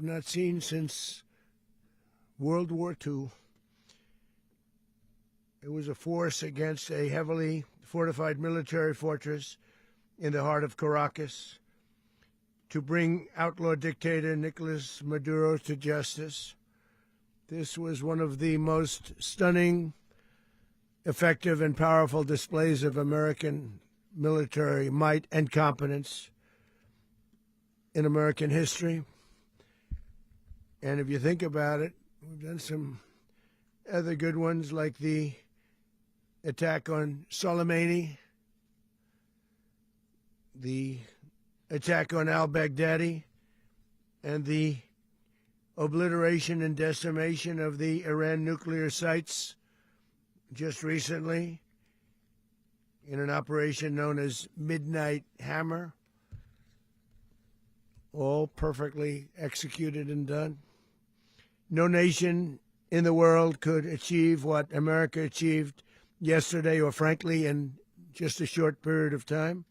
not seen since World War II. It was a force against a heavily fortified military fortress in the heart of Caracas to bring outlaw dictator Nicolas Maduro to justice. This was one of the most stunning, effective, and powerful displays of American military might and competence in American history. And if you think about it, we've done some other good ones like the attack on Soleimani, the attack on al-Baghdadi, and the obliteration and decimation of the Iran nuclear sites just recently in an operation known as Midnight Hammer, all perfectly executed and done. No nation in the world could achieve what America achieved yesterday, or frankly, in just a short period of time.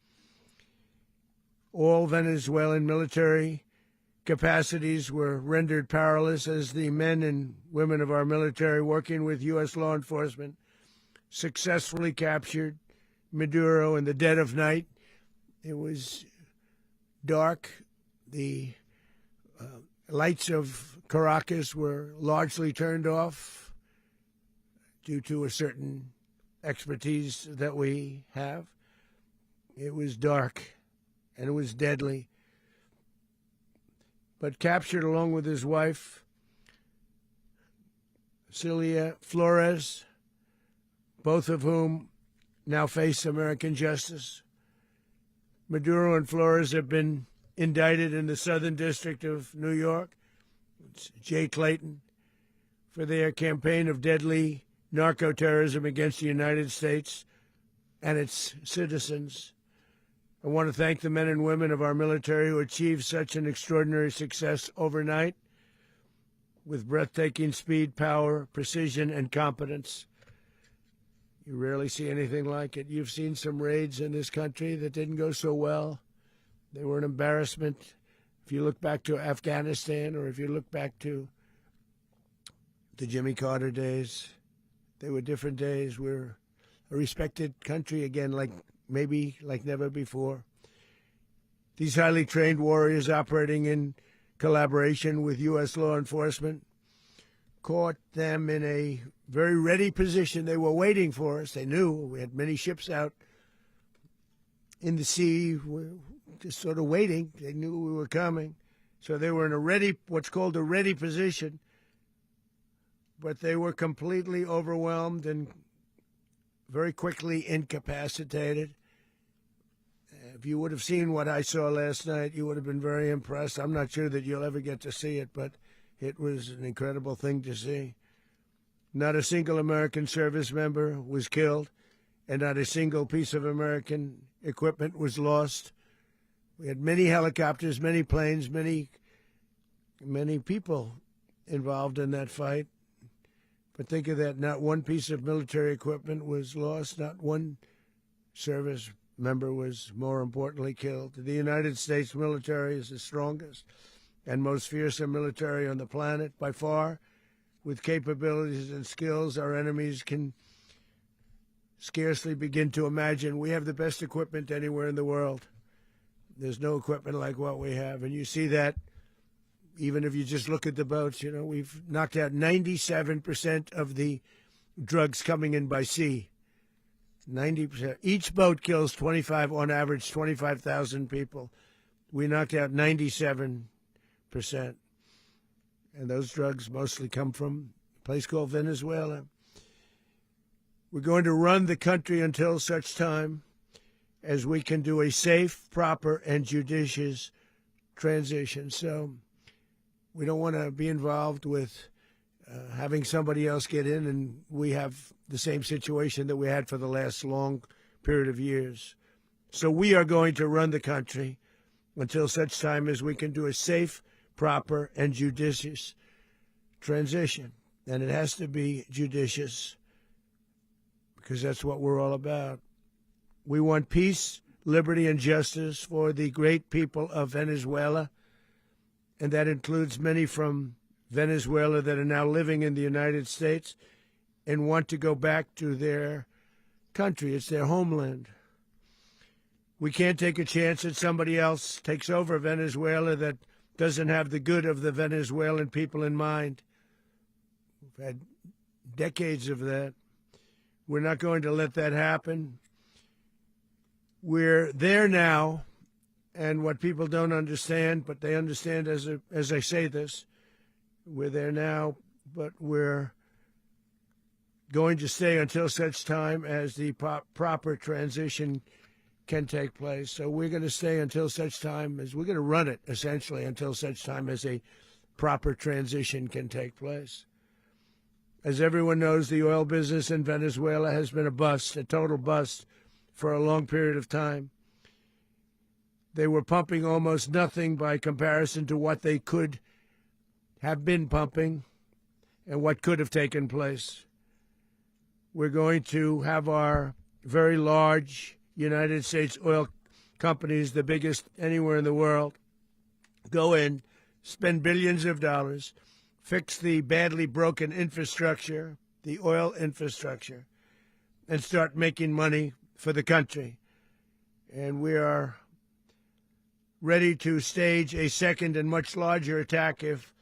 All Venezuelan military capacities were rendered powerless as the men and women of our military, working with U.S. law enforcement, successfully captured Maduro in the dead of night. It was dark. The lights of Caracas were largely turned off due to a certain expertise that we have. It was dark and it was deadly. But captured along with his wife, Celia Flores, both of whom now face American justice. Maduro and Flores have been indicted in the Southern District of New York, it's Jay Clayton, for their campaign of deadly narco-terrorism against the United States and its citizens. I want to thank the men and women of our military who achieved such an extraordinary success overnight with breathtaking speed, power, precision, and competence. You rarely see anything like it. You've seen some raids in this country that didn't go so well. They were an embarrassment. If you look back to Afghanistan, or if you look back to the Jimmy Carter days, they were different days. We're a respected country again, like never before. These highly trained warriors operating in collaboration with U.S. law enforcement caught them in a very ready position. They were waiting for us. They knew we had many ships out in the sea, just sort of waiting. They knew we were coming. So they were in what's called a ready position, but they were completely overwhelmed and very quickly incapacitated. If you would have seen what I saw last night, you would have been very impressed. I'm not sure that you'll ever get to see it, but it was an incredible thing to see. Not a single American service member was killed, and not a single piece of American equipment was lost. We had many helicopters, many planes, many people involved in that fight. But think of that, not one piece of military equipment was lost, not one service member was, more importantly, killed. The United States military is the strongest and most fearsome military on the planet by far, with capabilities and skills our enemies can scarcely begin to imagine. We have the best equipment anywhere in the world. There's no equipment like what we have, and you see that even if you just look at the boats. You know, we've knocked out 97% of the drugs coming in by sea. 90%. Each boat kills on average, 25,000 people. We knocked out 97%. And those drugs mostly come from a place called Venezuela. We're going to run the country until such time as we can do a safe, proper, and judicious transition. So we don't want to be involved with having somebody else get in, and we have the same situation that we had for the last long period of years. So we are going to run the country until such time as we can do a safe, proper, and judicious transition. And it has to be judicious because that's what we're all about. We want peace, liberty, and justice for the great people of Venezuela and that includes many from Venezuela that are now living in the United States and want to go back to their country. It's their homeland. We can't take a chance that somebody else takes over Venezuela that doesn't have the good of the Venezuelan people in mind. We've had decades of that. We're not going to let that happen. We're there now, and what people don't understand, but they understand as I say this, we're there now, but we're going to stay until such time as the proper transition can take place. So we're going to stay until such time as we're going to run it, essentially, until such time as a proper transition can take place. As everyone knows, the oil business in Venezuela has been a bust, a total bust, for a long period of time. They were pumping almost nothing by comparison to what they could have been pumping and what could have taken place. We're going to have our very large United States oil companies, the biggest anywhere in the world, go in, spend billions of dollars, fix the badly broken infrastructure, the oil infrastructure, and start making money for the country. And we are ready to stage a second and much larger attack if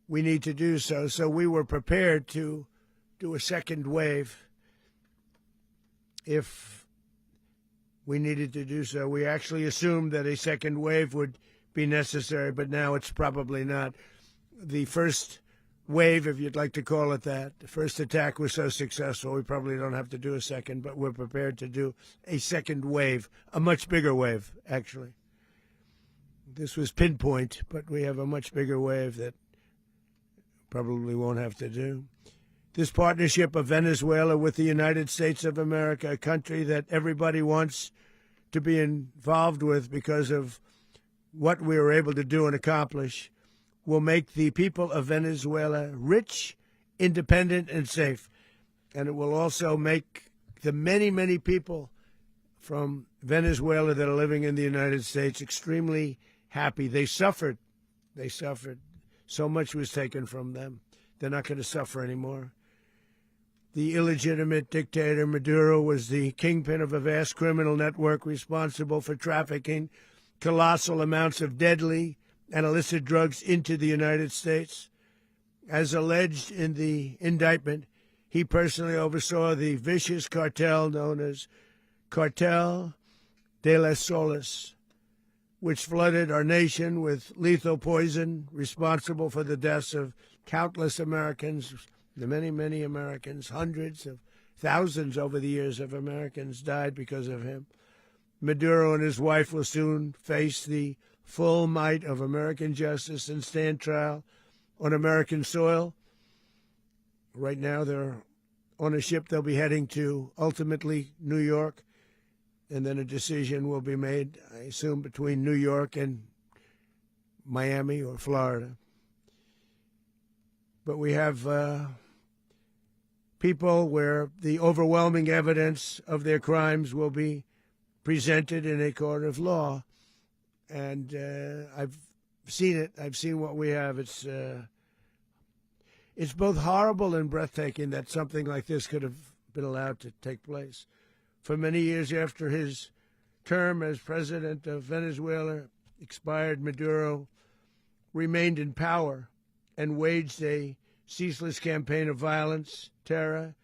we need to do so. So we were prepared to do a second wave if we needed to do so. We actually assumed that a second wave would be necessary, but now it's probably not. The first wave, if you'd like to call it that, the first attack was so successful, we probably don't have to do a second, but we're prepared to do a second wave, a much bigger wave, actually. This was pinpoint, but we have a much bigger wave that probably won't have to do. This partnership of Venezuela with the United States of America, a country that everybody wants to be involved with because of what we were able to do and accomplish, will make the people of Venezuela rich, independent, and safe. And it will also make the many, many people from Venezuela that are living in the United States extremely happy. They suffered. They suffered. So much was taken from them. They're not going to suffer anymore. The illegitimate dictator Maduro was the kingpin of a vast criminal network responsible for trafficking colossal amounts of deadly and illicit drugs into the United States. As alleged in the indictment, he personally oversaw the vicious cartel known as Cartel de las Solas, which flooded our nation with lethal poison, responsible for the deaths of countless Americans, the many, many Americans. Hundreds of thousands over the years of Americans died because of him. Maduro and his wife will soon face the full might of American justice and stand trial on American soil. Right now, they're on a ship. They'll be heading to, ultimately, New York, and then a decision will be made, I assume, between New York and Miami or Florida. But we have people where the overwhelming evidence of their crimes will be presented in a court of law. And I've seen it. I've seen what we have. It's both horrible and breathtaking that something like this could have been allowed to take place. For many years after his term as president of Venezuela expired, Maduro remained in power and waged a ceaseless campaign of violence, terror,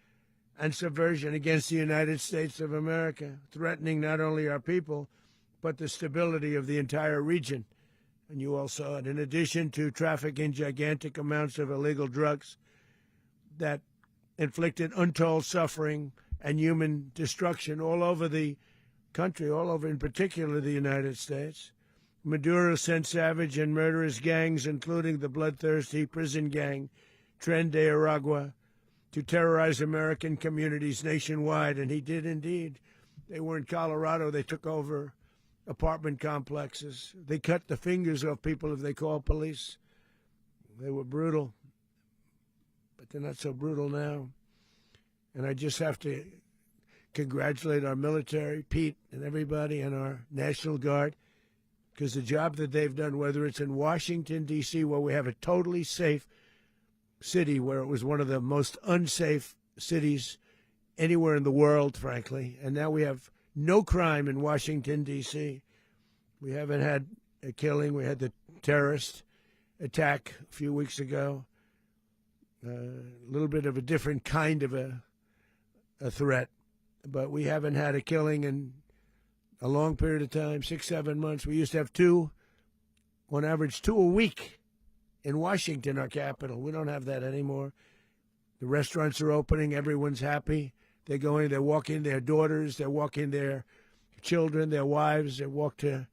and subversion against the United States of America, threatening not only our people, but the stability of the entire region. And you all saw it. In addition to trafficking gigantic amounts of illegal drugs that inflicted untold suffering and human destruction all over the country, all over in particular the United States, Maduro sent savage and murderous gangs, including the bloodthirsty prison gang Tren de Aragua, to terrorize American communities nationwide. And he did indeed. They were in Colorado. They took over apartment complexes. They cut the fingers off people if they called police. They were brutal, but they're not so brutal now. And I just have to congratulate our military, Pete and everybody, and our National Guard. because the job that they've done, whether it's in Washington, D.C., where we have a totally safe city, where it was one of the most unsafe cities anywhere in the world, frankly, and now we have no crime in Washington, D.C. We haven't had a killing. We had the terrorist attack a few weeks ago. A little bit of a different kind of a threat, but we haven't had a killing in a long period of time, 6-7 months. We used to have on average two a week in Washington, our capital. We don't have that anymore. The restaurants are opening. Everyone's happy. They're walking their daughters. They're walking their children, their wives. They walk to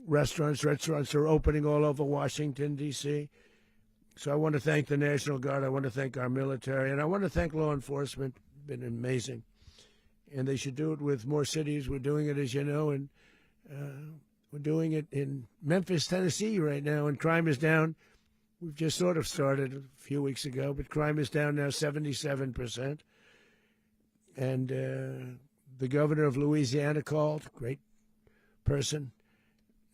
restaurants. Restaurants are opening all over Washington, D.C. So I want to thank the National Guard. I want to thank our military. And I want to thank law enforcement. Been amazing. And they should do it with more cities. We're doing it, as you know, and we're doing it in Memphis, Tennessee right now, and crime is down. We've just sort of started a few weeks ago, but crime is down now 77%. And the governor of Louisiana called, great person,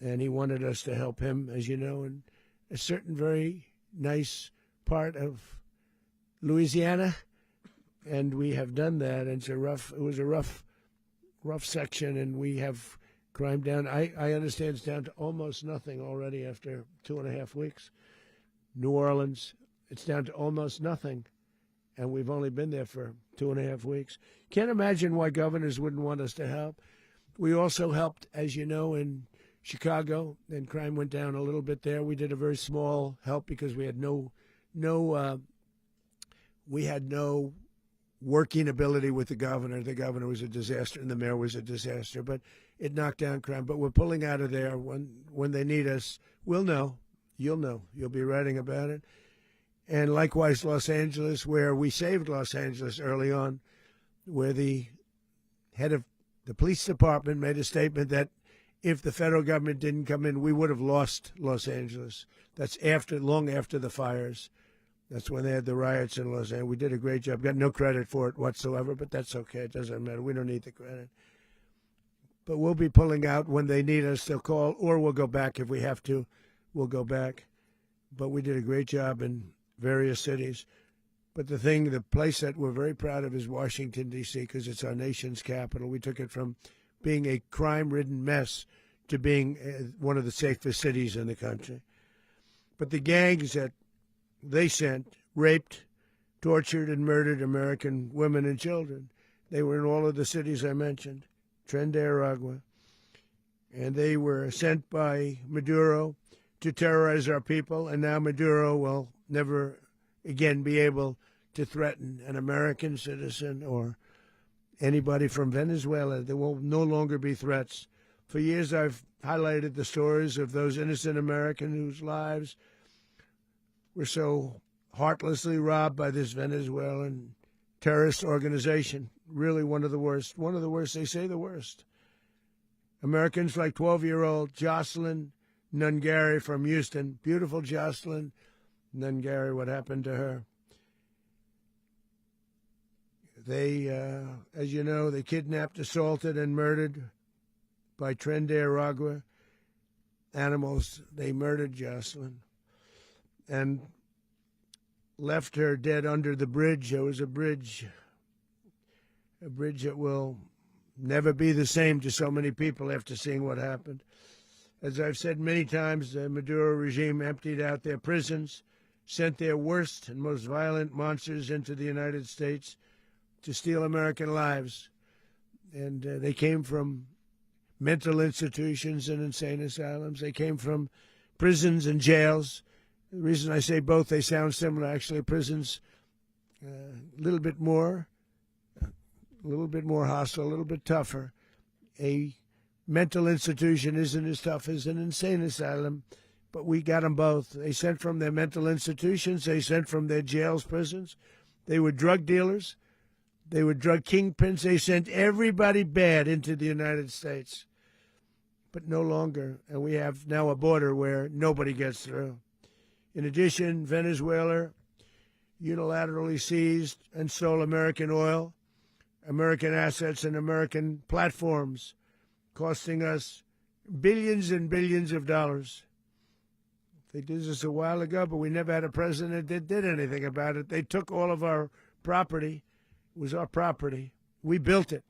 and he wanted us to help him, as you know, in a certain very nice part of Louisiana. And we have done that. And it was a rough section, and we have crime down. I understand it's down to almost nothing already after 2.5 weeks. New Orleans, it's down to almost nothing, and we've only been there for 2.5 weeks. Can't imagine why governors wouldn't want us to help. We also helped, as you know, in Chicago, and crime went down a little bit there. We did a very small help because we had no working ability with the governor. The governor was a disaster, and the mayor was a disaster, but it knocked down crime. But we're pulling out of there. When they need us, we'll know. You'll know. You'll be writing about it. And likewise, Los Angeles, where we saved Los Angeles early on, where the head of the police department made a statement that if the federal government didn't come in, we would have lost Los Angeles. That's long after the fires. That's when they had the riots in Los Angeles. We did a great job. Got no credit for it whatsoever, but that's okay. It doesn't matter. We don't need the credit. But we'll be pulling out when they need us. They'll call, or we'll go back if we have to. We'll go back. But we did a great job in various cities. But the place that we're very proud of is Washington, D.C., because it's our nation's capital. We took it from being a crime-ridden mess to being one of the safest cities in the country. But the gangs that they sent raped, tortured, and murdered American women and children. They were in all of the cities I mentioned, Tren de Aragua. And they were sent by Maduro to terrorize our people, and now Maduro will never again be able to threaten an American citizen or anybody from Venezuela. There will no longer be threats. For years I've highlighted the stories of those innocent Americans whose lives were so heartlessly robbed by this Venezuelan terrorist organization. Really one of the worst. One of the worst, they say the worst. Americans like 12-year-old Jocelyn Nungary from Houston. Beautiful Jocelyn Nungary, what happened to her? They, as you know, they kidnapped, assaulted, and murdered by Tren de Aragua animals. They murdered Jocelyn and left her dead under the bridge. There was a bridge that will never be the same to so many people after seeing what happened. As I've said many times, the Maduro regime emptied out their prisons, sent their worst and most violent monsters into the United States to steal American lives. And they came from mental institutions and insane asylums. They came from prisons and jails. The reason I say both, they sound similar. Actually, prisons, a little bit more hostile, a little bit tougher. A mental institution isn't as tough as an insane asylum, but we got them both. They sent from their mental institutions. They sent from their jails, prisons. They were drug dealers. They were drug kingpins. They sent everybody bad into the United States, but no longer. And we have now a border where nobody gets through. In addition, Venezuela unilaterally seized and stole American oil, American assets, and American platforms, costing us billions and billions of dollars. They did this a while ago, but we never had a president that did anything about it. They took all of our property. It was our property. We built it.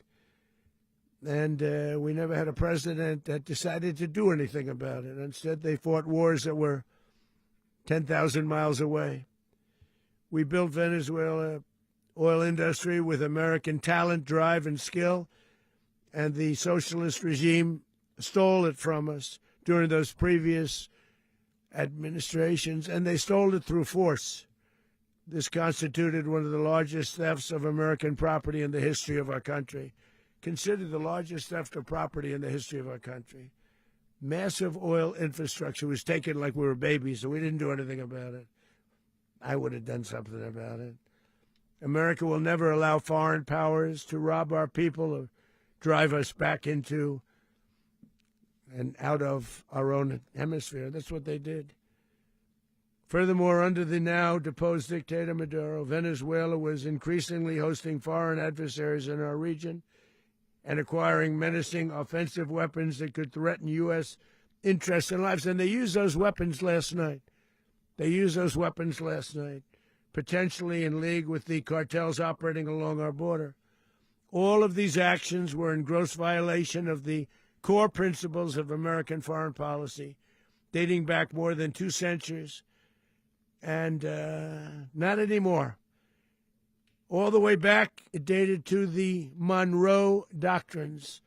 And we never had a president that decided to do anything about it. Instead, they fought wars that were 10,000 miles away. We built Venezuela oil industry with American talent, drive, and skill, and the socialist regime stole it from us during those previous administrations, and they stole it through force. This constituted one of the largest thefts of American property in the history of our country. Considered the largest theft of property in the history of our country. Massive oil infrastructure was taken like we were babies, so we didn't do anything about it. I would have done something about it. America will never allow foreign powers to rob our people or drive us back into and out of our own hemisphere. That's what they did. Furthermore, under the now deposed dictator Maduro, Venezuela was increasingly hosting foreign adversaries in our region and acquiring menacing offensive weapons that could threaten U.S. interests and lives. And they used those weapons last night. Potentially in league with the cartels operating along our border. All of these actions were in gross violation of the core principles of American foreign policy, dating back more than 2 centuries, and not anymore. All the way back, it dated to the Monroe Doctrines,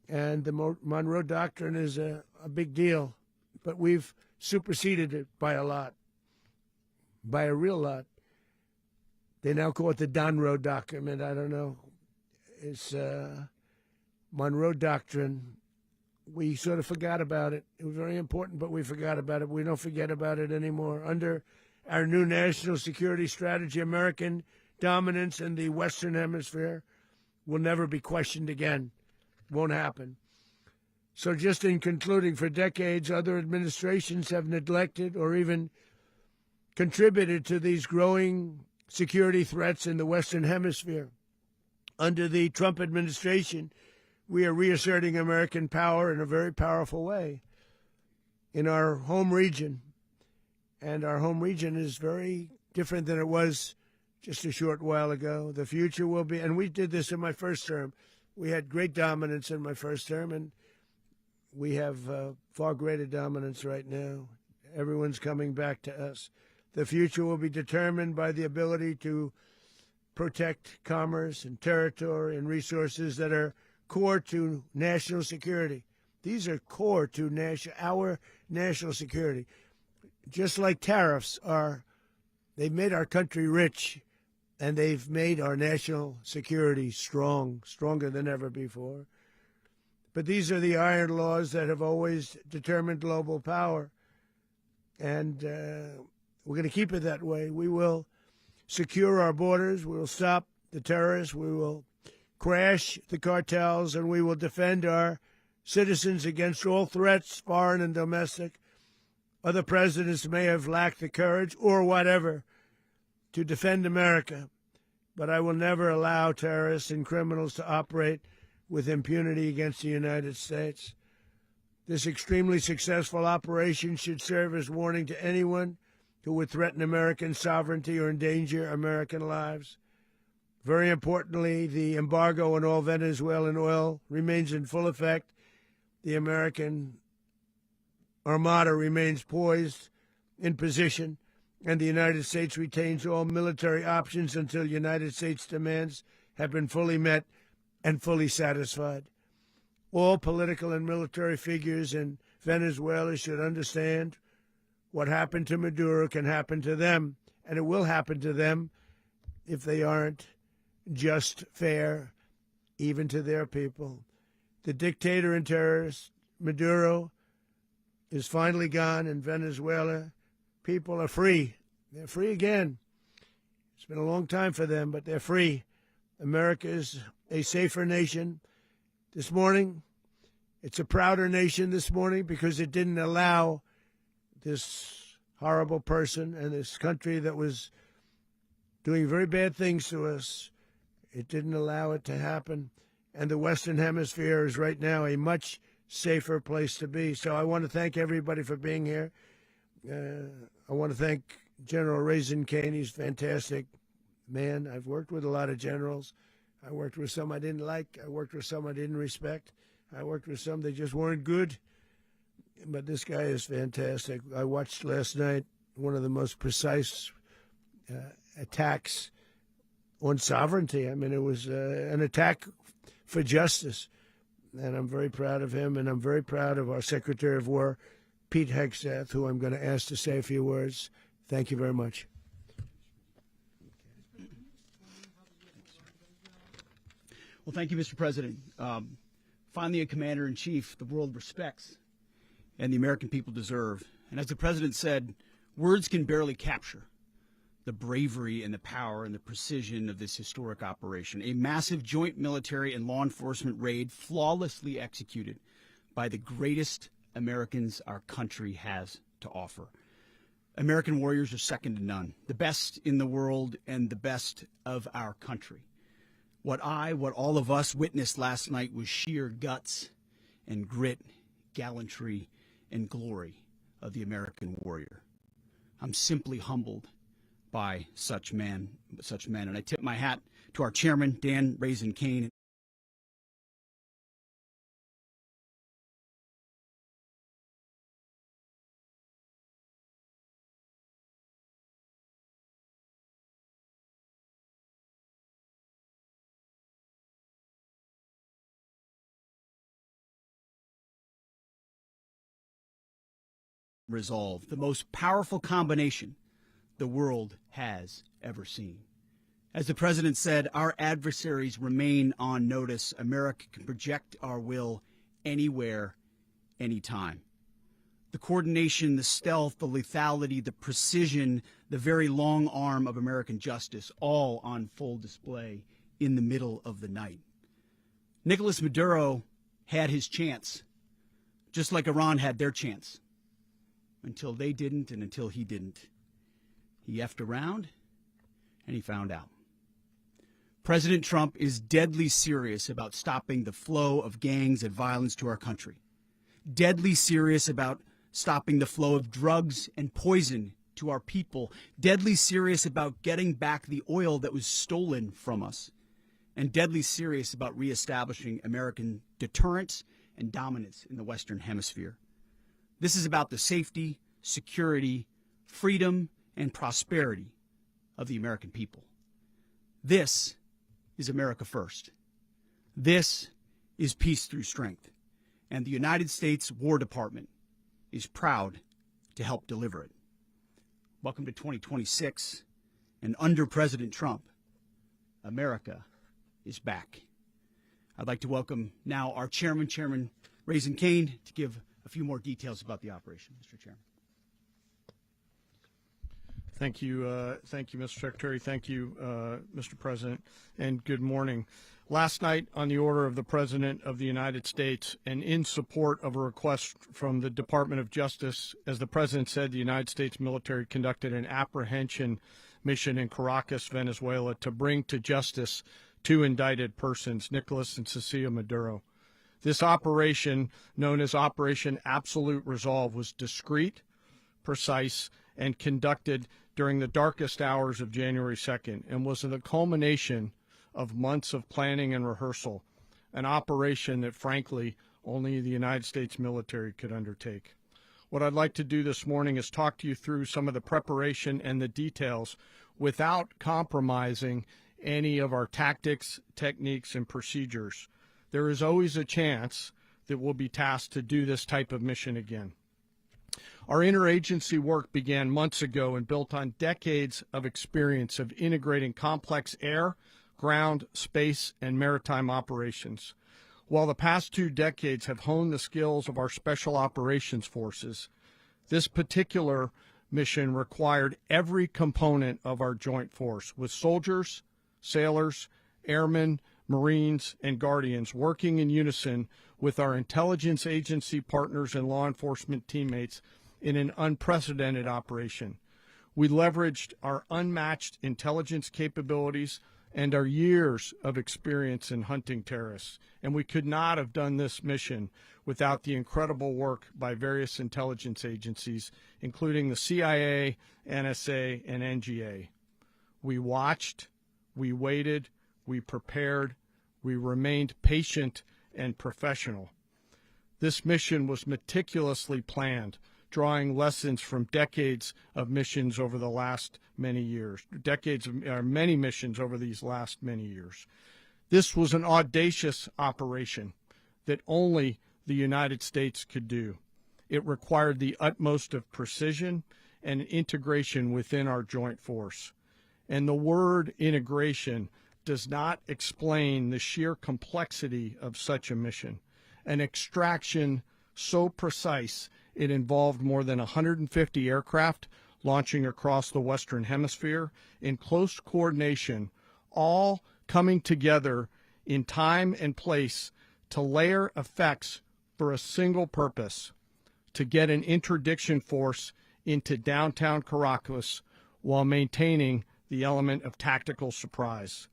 and the Monroe Doctrine is a big deal, but we've superseded it by a lot, by a real lot. They now call it the Monroe Document. I don't know. It's Monroe Doctrine. We sort of forgot about it. It was very important, but we forgot about it. We don't forget about it anymore. Under our new national security strategy, American dominance in the Western Hemisphere will never be questioned again. Won't happen. So just in concluding, for decades, other administrations have neglected or even contributed to these growing security threats in the Western Hemisphere. Under the Trump administration, we are reasserting American power in a very powerful way in our home region. And our home region is very different than it was just a short while ago. The future will be, and we did this in my first term. We had great dominance in my first term, and we have far greater dominance right now. Everyone's coming back to us. The future will be determined by the ability to protect commerce and territory and resources that are core to national security. These are core to our national security. Just like tariffs are, they've made our country rich, and they've made our national security stronger than ever before. But these are the iron laws that have always determined global power, and we're going to keep it that way. We will secure our borders. We will stop the terrorists. We will crash the cartels, and we will defend our citizens against all threats, foreign and domestic. Other presidents may have lacked the courage or whatever to defend America, but I will never allow terrorists and criminals to operate with impunity against the United States. This extremely successful operation should serve as warning to anyone who would threaten American sovereignty or endanger American lives. Very importantly, the embargo on all Venezuelan oil remains in full effect. The American Armada remains poised in position, and the United States retains all military options until United States demands have been fully met and fully satisfied. All political and military figures in Venezuela should understand what happened to Maduro can happen to them, and it will happen to them if they aren't just fair, even to their people. The dictator and terrorist, Maduro, is finally gone, and Venezuela people are free. They're free again. It's been a long time for them, but they're free. America is a safer nation this morning. It's a prouder nation this morning because it didn't allow this horrible person and this country that was doing very bad things to us. It didn't allow it to happen. And the Western Hemisphere is right now a much safer place to be. So I want to thank everybody for being here. I want to thank General Raisin Kane. He's a fantastic man. I've worked with a lot of generals. I worked with some I didn't like. I worked with some I didn't respect. I worked with some that just weren't good. But this guy is fantastic. I watched last night one of the most precise attacks on sovereignty. I mean, it was an attack for justice. And I'm very proud of him, and I'm very proud of our Secretary of War, Pete Hegseth, who I'm going to ask to say a few words. Thank you very much. Well, thank you, Mr. President. Finally, a commander-in-chief the world respects and the American people deserve. And as the President said, words can barely capture the bravery and the power and the precision of this historic operation. A massive joint military and law enforcement raid flawlessly executed by the greatest Americans our country has to offer. American warriors are second to none, the best in the world and the best of our country. What all of us witnessed last night was sheer guts and grit, gallantry, and glory of the American warrior. I'm simply humbled by such men, and I tip my hat to our chairman, Dan Raisin Kane. Resolve, the most powerful combination the world has ever seen. As the President said, our adversaries remain on notice. America can project our will anywhere, anytime. The coordination, the stealth, the lethality, the precision, the very long arm of American justice, all on full display in the middle of the night. Nicolas Maduro had his chance, just like Iran had their chance, until they didn't and until he didn't. He effed around, and he found out. President Trump is deadly serious about stopping the flow of gangs and violence to our country. Deadly serious about stopping the flow of drugs and poison to our people. Deadly serious about getting back the oil that was stolen from us. And deadly serious about reestablishing American deterrence and dominance in the Western Hemisphere. This is about the safety, security, freedom, and prosperity of the American people. This is America first. This is peace through strength. And the United States War Department is proud to help deliver it. Welcome to 2026. And under President Trump, America is back. I'd like to welcome now our chairman, Chairman Raisin Kane, to give a few more details about the operation. Mr. Chairman. Thank you, Mr. Secretary. Thank you, Mr. President, and good morning. Last night, on the order of the President of the United States and in support of a request from the Department of Justice, as the President said, the United States military conducted an apprehension mission in Caracas, Venezuela, to bring to justice two indicted persons, Nicolas and Cecilia Maduro. This operation, known as Operation Absolute Resolve, was discreet, precise, and conducted during the darkest hours of January 2nd and was the culmination of months of planning and rehearsal, an operation that, frankly, only the United States military could undertake. What I'd like to do this morning is talk to you through some of the preparation and the details without compromising any of our tactics, techniques, and procedures. There is always a chance that we'll be tasked to do this type of mission again. Our interagency work began months ago and built on decades of experience of integrating complex air, ground, space, and maritime operations. While the past 2 decades have honed the skills of our special operations forces, this particular mission required every component of our joint force, with soldiers, sailors, airmen, Marines, and Guardians working in unison with our intelligence agency partners and law enforcement teammates in an unprecedented operation. We leveraged our unmatched intelligence capabilities and our years of experience in hunting terrorists. And we could not have done this mission without the incredible work by various intelligence agencies, including the CIA, NSA, and NGA. We watched, we waited, we prepared, we remained patient and professional. This mission was meticulously planned, drawing lessons from decades of missions over the last many years, many missions over these last many years. This was an audacious operation that only the United States could do. It required the utmost of precision and integration within our joint force. And the word integration does not explain the sheer complexity of such a mission. An extraction so precise it involved more than 150 aircraft launching across the Western Hemisphere in close coordination, all coming together in time and place to layer effects for a single purpose: to get an interdiction force into downtown Caracas while maintaining the element of tactical surprise.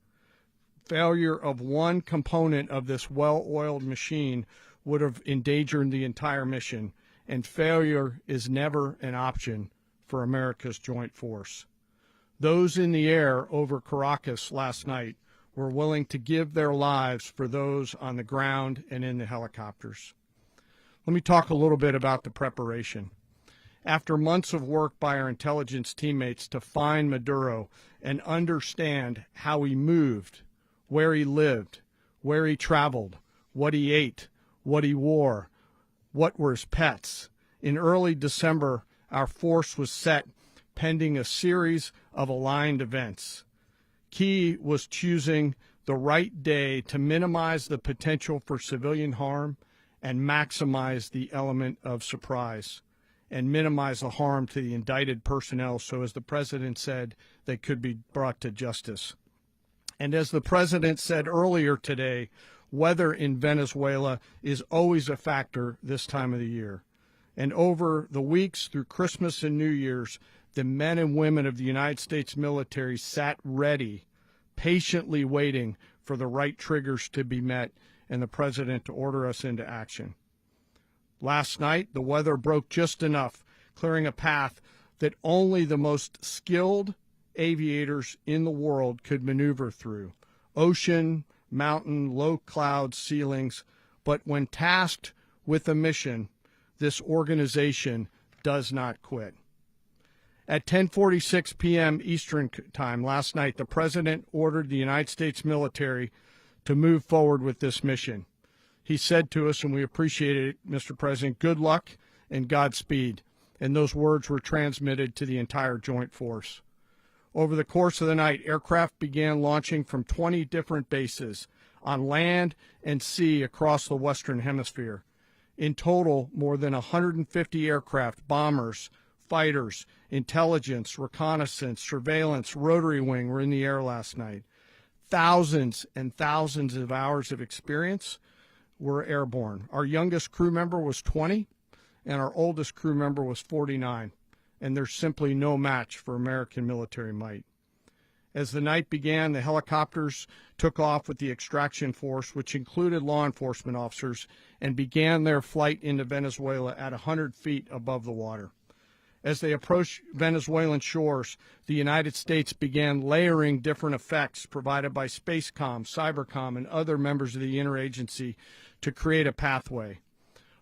Failure of one component of this well-oiled machine would have endangered the entire mission, and failure is never an option for America's joint force. Those in the air over Caracas last night were willing to give their lives for those on the ground and in the helicopters. Let me talk a little bit about the preparation. After months of work by our intelligence teammates to find Maduro and understand how he moved, where he lived, where he traveled, what he ate, what he wore, what were his pets, in early December, our force was set pending a series of aligned events. Key was choosing the right day to minimize the potential for civilian harm and maximize the element of surprise, and minimize the harm to the indicted personnel so, as the president said, they could be brought to justice. And as the president said earlier today, weather in Venezuela is always a factor this time of the year. And over the weeks through Christmas and New Year's, the men and women of the United States military sat ready, patiently waiting for the right triggers to be met and the president to order us into action. Last night, the weather broke just enough, clearing a path that only the most skilled aviators in the world could maneuver through. Ocean, mountain, low cloud ceilings, but when tasked with a mission, this organization does not quit. At 10:46 p.m. Eastern Time last night, the president ordered the United States military to move forward with this mission. He said to us, and we appreciate it, Mr. President, good luck and Godspeed. And those words were transmitted to the entire joint force. Over the course of the night, aircraft began launching from 20 different bases on land and sea across the Western Hemisphere. In total, more than 150 aircraft, bombers, fighters, intelligence, reconnaissance, surveillance, rotary wing were in the air last night. Thousands and thousands of hours of experience were airborne. Our youngest crew member was 20, and our oldest crew member was 49, and there's simply no match for American military might. As the night began, the helicopters took off with the extraction force, which included law enforcement officers, and began their flight into Venezuela at 100 feet above the water. As they approached Venezuelan shores, the United States began layering different effects provided by Spacecom, Cybercom, and other members of the interagency to create a pathway.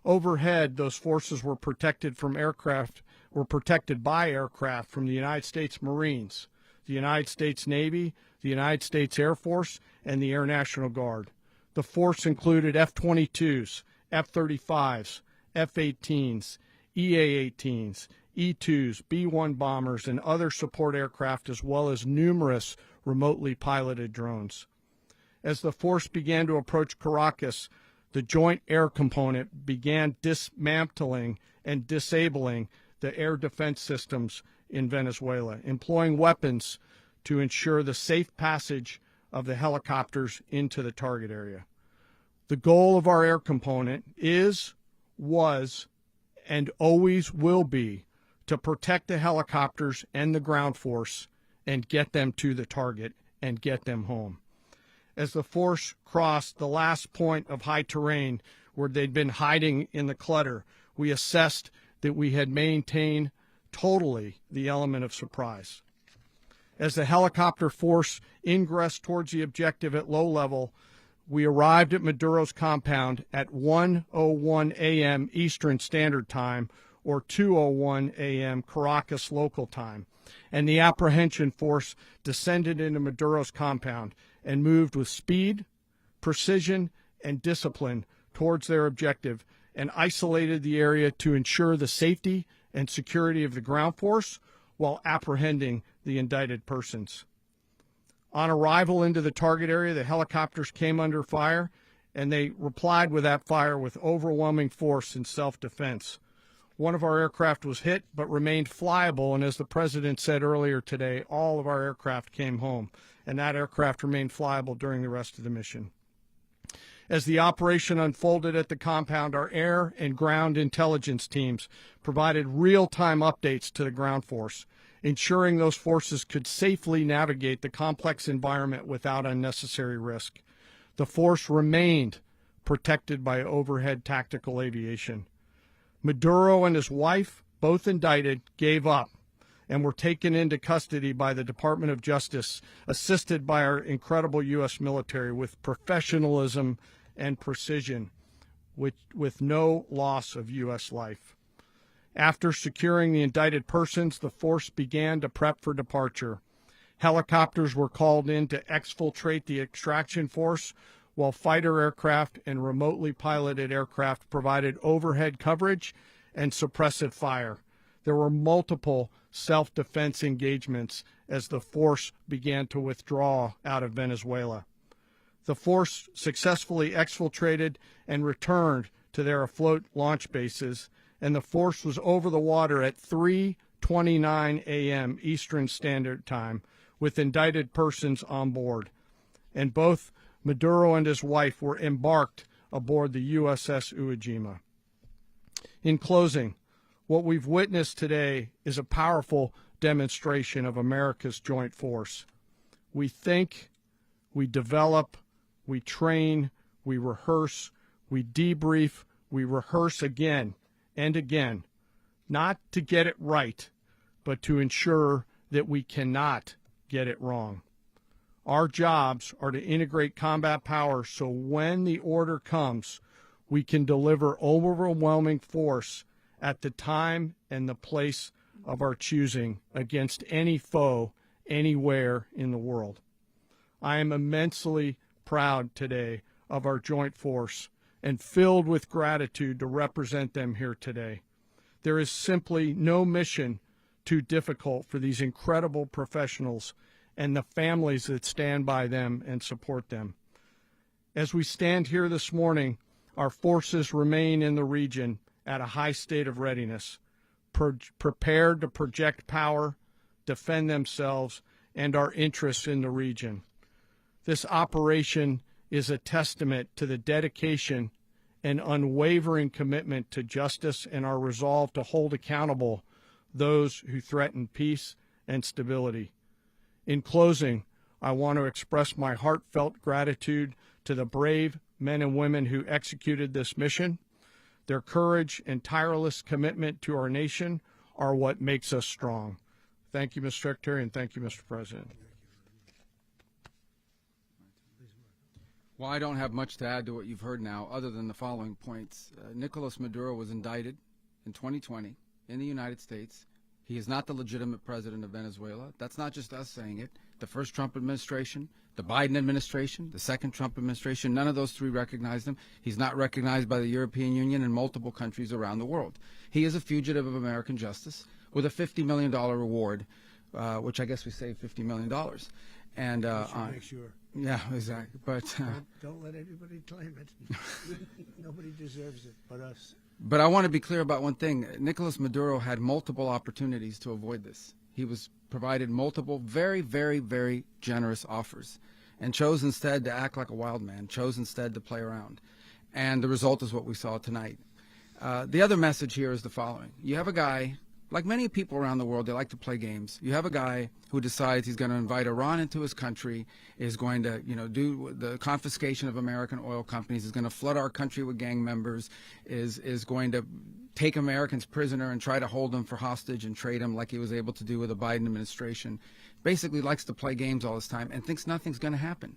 Overhead, those forces were protected by aircraft from the United States Marines, the United States Navy, the United States Air Force, and the Air National Guard. The force included F-22s, F-35s, F-18s, EA-18s, E-2s, B-1 bombers, and other support aircraft, as well as numerous remotely piloted drones. As the force began to approach Caracas, the Joint Air Component began dismantling and disabling the air defense systems in Venezuela, employing weapons to ensure the safe passage of the helicopters into the target area. The goal of our air component is, was, and always will be to protect the helicopters and the ground force and get them to the target and get them home. As the force crossed the last point of high terrain where they'd been hiding in the clutter, we assessed that we had maintained totally the element of surprise. As the helicopter force ingressed towards the objective at low level, we arrived at Maduro's compound at 1:01 a.m. Eastern Standard Time, or 2:01 a.m. Caracas local time, and the apprehension force descended into Maduro's compound and moved with speed, precision, and discipline towards their objective and isolated the area to ensure the safety and security of the ground force while apprehending the indicted persons. On arrival into the target area, the helicopters came under fire, and they replied with that fire with overwhelming force in self-defense. One of our aircraft was hit but remained flyable, and as the President said earlier today, all of our aircraft came home, and that aircraft remained flyable during the rest of the mission. As the operation unfolded at the compound, our air and ground intelligence teams provided real-time updates to the ground force, ensuring those forces could safely navigate the complex environment without unnecessary risk. The force remained protected by overhead tactical aviation. Maduro and his wife, both indicted, gave up and were taken into custody by the Department of Justice, assisted by our incredible U.S. military with professionalism and precision, with no loss of U.S. life. After securing the indicted persons, the force began to prep for departure. Helicopters were called in to exfiltrate the extraction force, while fighter aircraft and remotely piloted aircraft provided overhead coverage and suppressive fire. There were multiple self-defense engagements as the force began to withdraw out of Venezuela. The force successfully exfiltrated and returned to their afloat launch bases, and the force was over the water at 3:29 a.m. Eastern Standard Time with indicted persons on board. And both Maduro and his wife were embarked aboard the USS Iwo Jima. In closing, what we've witnessed today is a powerful demonstration of America's joint force. We think, we develop, we train, we rehearse, we debrief, we rehearse again and again, not to get it right, but to ensure that we cannot get it wrong. Our jobs are to integrate combat power so when the order comes, we can deliver overwhelming force at the time and the place of our choosing against any foe anywhere in the world. I am immensely proud today of our joint force and filled with gratitude to represent them here today. There is simply no mission too difficult for these incredible professionals and the families that stand by them and support them. As we stand here this morning, our forces remain in the region at a high state of readiness, prepared to project power, defend themselves, and our interests in the region. This operation is a testament to the dedication and unwavering commitment to justice and our resolve to hold accountable those who threaten peace and stability. In closing, I want to express my heartfelt gratitude to the brave men and women who executed this mission. Their courage and tireless commitment to our nation are what makes us strong. Thank you, Mr. Secretary, and thank you, Mr. President. Well, I don't have much to add to what you've heard now, other than the following points. Nicolas Maduro was indicted in 2020 in the United States. He is not the legitimate president of Venezuela. That's not just us saying it. The first Trump administration, the Biden administration, the second Trump administration, none of those three recognized him. He's not recognized by the European Union and multiple countries around the world. He is a fugitive of American justice with a $50 million reward, which I guess we saved $50 million. And make sure. Yeah, exactly. But don't let anybody claim it. Nobody deserves it but us. But I want to be clear about one thing. Nicolas Maduro had multiple opportunities to avoid this. He was provided multiple very, very, very generous offers and chose instead to act like a wild man, chose instead to play around. And the result is what we saw tonight. The other message here is the following. You have a guy like many people around the world, they like to play games. You have a guy who decides he's going to invite Iran into his country, is going to, do the confiscation of American oil companies, is going to flood our country with gang members, is going to take Americans prisoner and try to hold them for hostage and trade them like he was able to do with the Biden administration. Basically likes to play games all this time and thinks nothing's going to happen.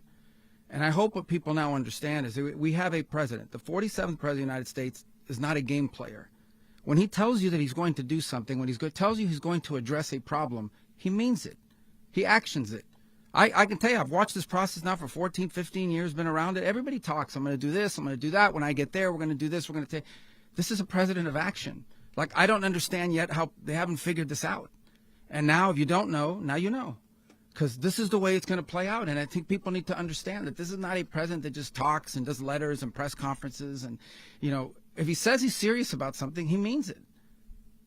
And I hope what people now understand is that we have a president. The 47th president of the United States is not a game player. When he tells you that he's going to do something, when tells you he's going to address a problem, he means it. He actions it. I can tell you, I've watched this process now for 14, 15 years, been around it. Everybody talks. I'm going to do this. I'm going to do that. When I get there, we're going to do this. We're going to take. This is a president of action. Like, I don't understand yet how they haven't figured this out. And now, if you don't know, now you know. Because this is the way it's going to play out. And I think people need to understand that this is not a president that just talks and does letters and press conferences. And, if he says he's serious about something, he means it.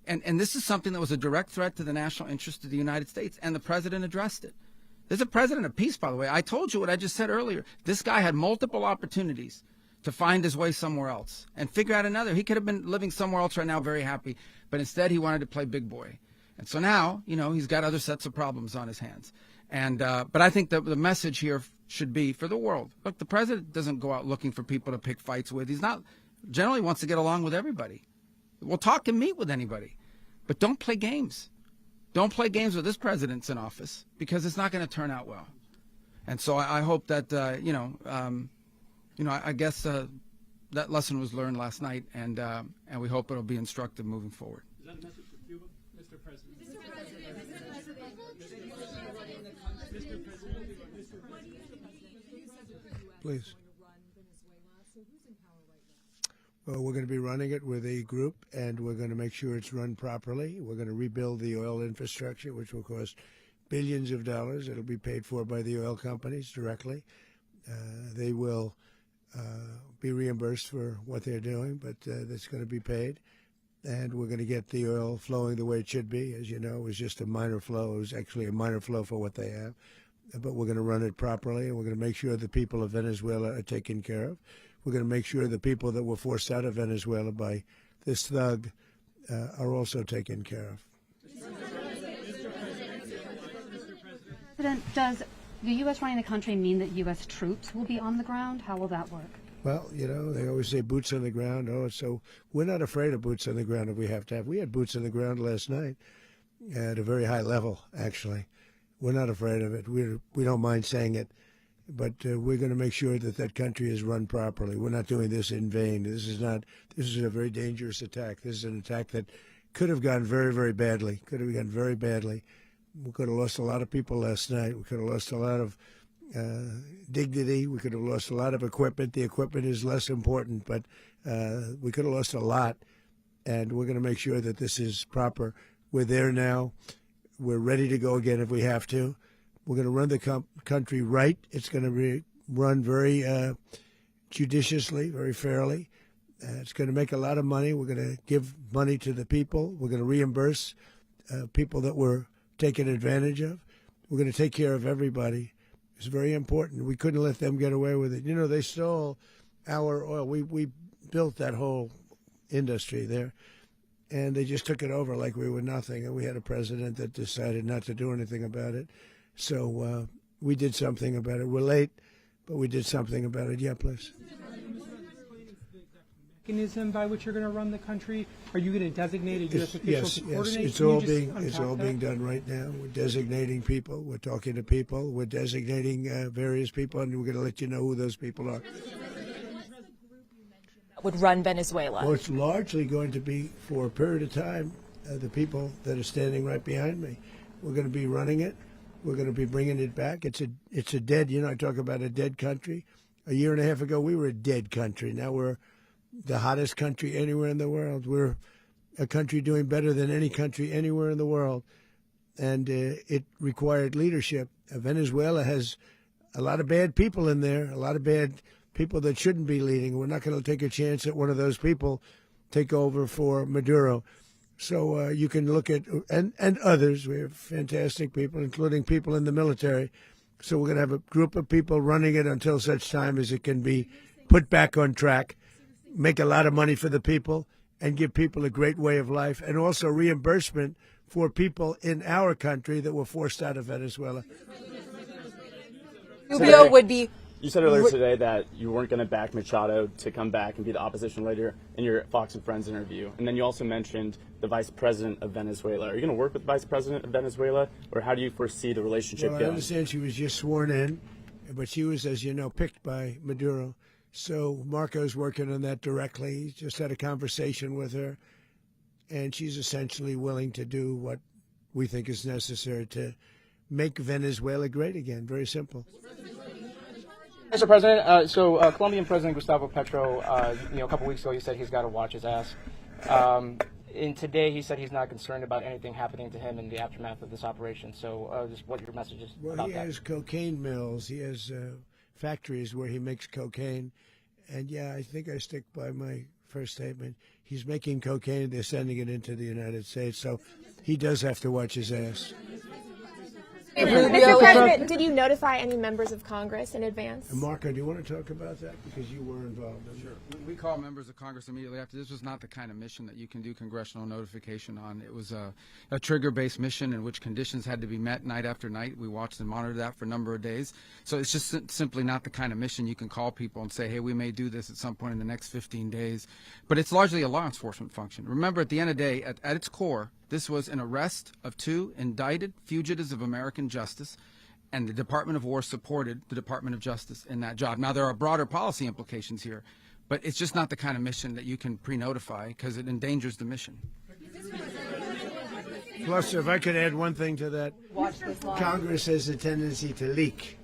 And this is something that was a direct threat to the national interest of the United States. And the president addressed it. There's a president of peace, by the way. I told you what I just said earlier. This guy had multiple opportunities to find his way somewhere else and figure out another. He could have been living somewhere else right now, very happy. But instead, he wanted to play big boy. And so now, he's got other sets of problems on his hands. And but I think that the message here should be for the world. Look, the president doesn't go out looking for people to pick fights with. He's not generally wants to get along with everybody. We'll talk and meet with anybody. But don't play games. Don't play games with this president's in office, because it's not going to turn out well. And so I hope that, I guess that lesson was learned last night, and we hope it'll be instructive moving forward. Is that a message for Cuba, Mr. President? Please. Well, we're going to be running it with a group, and we're going to make sure it's run properly. We're going to rebuild the oil infrastructure, which will cost billions of dollars. It'll be paid for by the oil companies directly. They will be reimbursed for what they're doing, but that's going to be paid. And we're going to get the oil flowing the way it should be. As you know, it was just a minor flow. It was actually a minor flow for what they have. But we're going to run it properly, and we're going to make sure the people of Venezuela are taken care of. We're going to make sure the people that were forced out of Venezuela by this thug are also taken care of. President, does the U.S. running the country mean that U.S. troops will be on the ground? How will that work? Well, they always say boots on the ground. So we're not afraid of boots on the ground if we have to have. We had boots on the ground last night at a very high level, actually. We're not afraid of it. We don't mind saying it. But we're going to make sure that that country is run properly. We're not doing this in vain. This is a very dangerous attack. This is an attack that could have gone very, very badly. Could have gone very badly. We could have lost a lot of people last night. We could have lost a lot of dignity. We could have lost a lot of equipment. The equipment is less important, but we could have lost a lot. And we're going to make sure that this is proper. We're there now. We're ready to go again if we have to. We're going to run the country right. It's going to be run very judiciously, very fairly. It's going to make a lot of money. We're going to give money to the people. We're going to reimburse people that were taken advantage of. We're going to take care of everybody. It's very important. We couldn't let them get away with it. They stole our oil. We built that whole industry there, and they just took it over like we were nothing. And we had a president that decided not to do anything about it. So we did something about it. We're late, but we did something about it. Yeah, please. Mechanism by which you're going to run the country? Are you going to designate a U.S. official to coordinate? Yes, it's all being done right now. We're designating people. We're talking to people. We're designating various people, and we're going to let you know who those people are. Would run Venezuela? Well, it's largely going to be for a period of time the people that are standing right behind me. We're going to be running it. We're going to be bringing it back. It's a dead, I talk about a dead country. A year and a half ago, we were a dead country. Now we're the hottest country anywhere in the world. We're a country doing better than any country anywhere in the world. And it required leadership. Venezuela has a lot of bad people in there, a lot of bad people that shouldn't be leading. We're not going to take a chance that one of those people take over for Maduro. So you can look at, and others, we have fantastic people, including people in the military. So we're going to have a group of people running it until such time as it can be put back on track, make a lot of money for the people, and give people a great way of life, and also reimbursement for people in our country that were forced out of Venezuela. Rubio would be. You said earlier today that you weren't going to back Machado to come back and be the opposition leader in your Fox and Friends interview. And then you also mentioned the vice president of Venezuela. Are you going to work with the vice president of Venezuela, or how do you foresee the relationship Well, going? I understand she was just sworn in, but she was, as you know, picked by Maduro. So Marco's working on that directly. He just had a conversation with her, and she's essentially willing to do what we think is necessary to make Venezuela great again. Very simple. Mr. President, Colombian President Gustavo Petro, a couple weeks ago, he said he's got to watch his ass. And today, he said he's not concerned about anything happening to him in the aftermath of this operation. So, just what your message is well, about he that. has cocaine mills. He has factories where he makes cocaine. And, yeah, I think I stick by my first statement. He's making cocaine. They're sending it into the United States. So he does have to watch his ass. Mr. President, did you notify any members of Congress in advance? Marco, do you want to talk about that? Because you were involved in it. Sure. We call members of Congress immediately after. This was not the kind of mission that you can do congressional notification on. It was a trigger-based mission in which conditions had to be met night after night. We watched and monitored that for a number of days. So it's just simply not the kind of mission you can call people and say, hey, we may do this at some point in the next 15 days. But it's largely a law enforcement function. Remember, at the end of the day, at its core, this was an arrest of 2 indicted fugitives of American justice, and the Department of War supported the Department of Justice in that job. Now, there are broader policy implications here, but it's just not the kind of mission that you can pre-notify because it endangers the mission. Plus, if I could add one thing to that, Congress has a tendency to leak.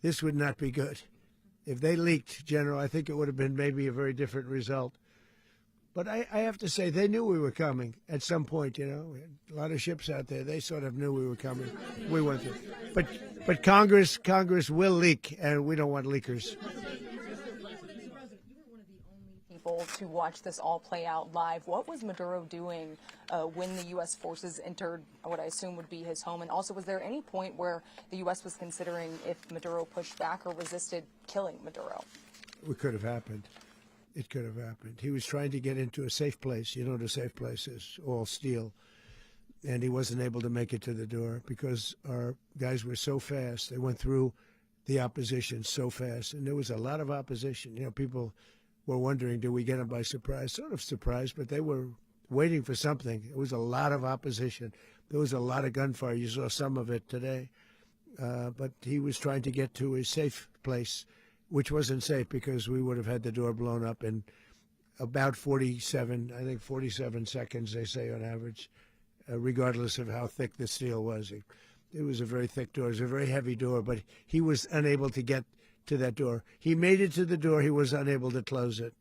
This would not be good. If they leaked, General, I think it would have been maybe a very different result. But I have to say, they knew we were coming at some point, We had a lot of ships out there. They sort of knew we were coming. We went there. But Congress will leak, and we don't want leakers. People to watch this all play out live. What was Maduro doing when the U.S. forces entered what I assume would be his home? And also, was there any point where the U.S. was considering if Maduro pushed back or resisted killing Maduro? It could have happened. It could have happened. He was trying to get into a safe place. You know, the safe place is all steel. And he wasn't able to make it to the door because our guys were so fast. They went through the opposition so fast. And there was a lot of opposition. People were wondering, do we get them by surprise? Sort of surprised, but they were waiting for something. It was a lot of opposition. There was a lot of gunfire. You saw some of it today. But he was trying to get to a safe place, which wasn't safe because we would have had the door blown up in about 47 seconds, they say on average, regardless of how thick the steel was. It was a very thick door. It was a very heavy door, but he was unable to get to that door. He made it to the door. He was unable to close it.